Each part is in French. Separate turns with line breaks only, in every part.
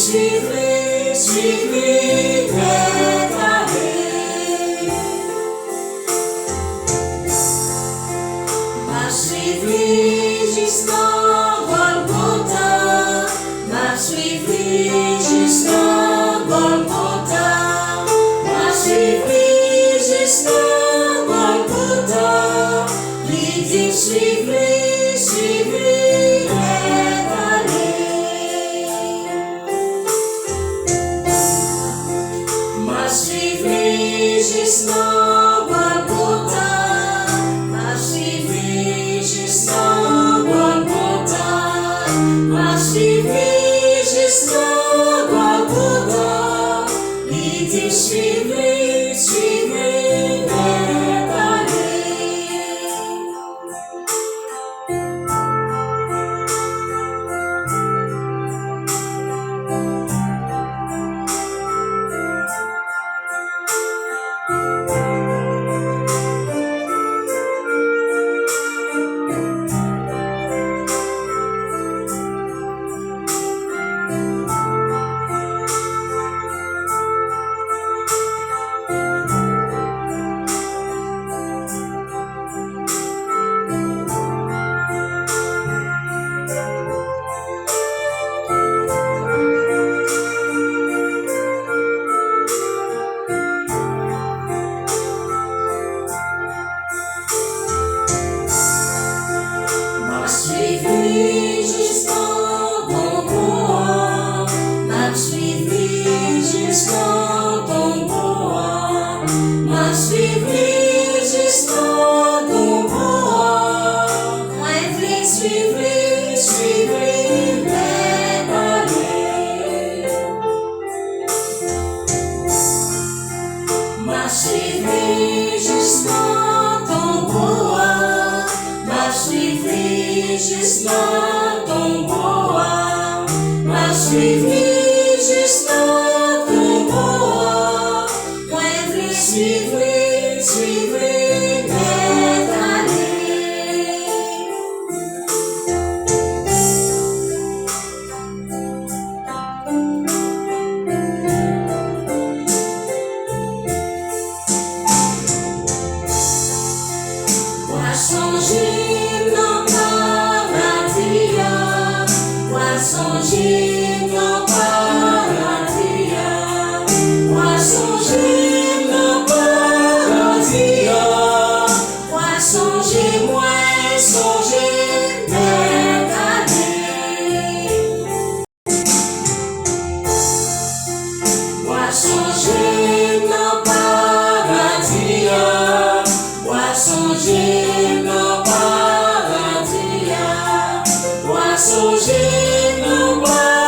suivre m'a suivi jusqu'au Golgotha, m'a suivi jusqu'au Golgotha, m'a suivi jusqu'au Golgotha, lui dit suivre m'a suivi jusqu'au Golgotha, m'a suivi jusqu'au Golgotha, m'a suivi jusqu'au Golgotha, lui dit suivre suivi jusqu'au bon bois, m'a suivi jusqu'au bon bois, m'a suivi jusqu'au bon bois, moi je suivre les balais, m'a suivi jusqu'au bon bois, m'a suivi jusqu'au tombeau, m'a suivi jusqu'au tombeau, moi je suivre les allées. Moi changer non paradis, moi changer non paradis, moi changer non paradis, moi changer moi changer mes années, moi changer non paradis, moi changer non paradis, moi changer non paradis.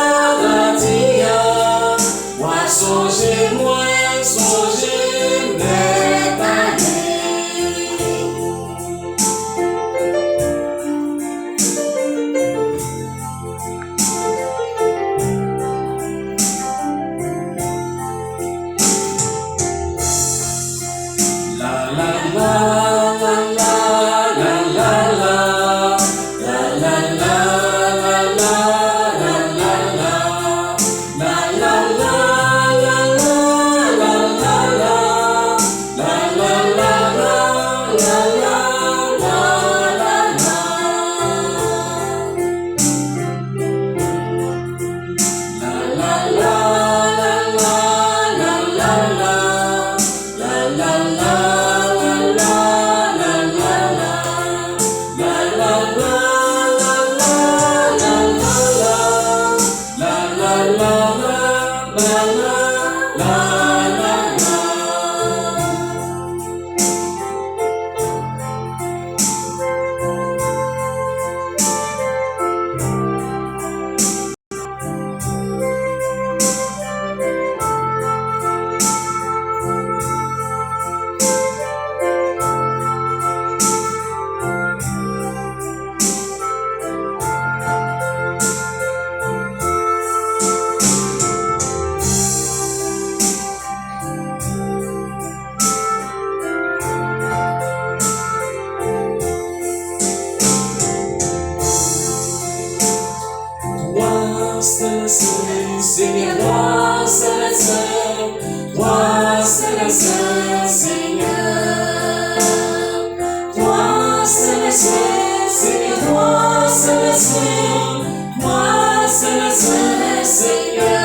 seul Seigneur, toi seul, toi seul, Seigneur, toi seul, Seigneur, toi seul, Seigneur.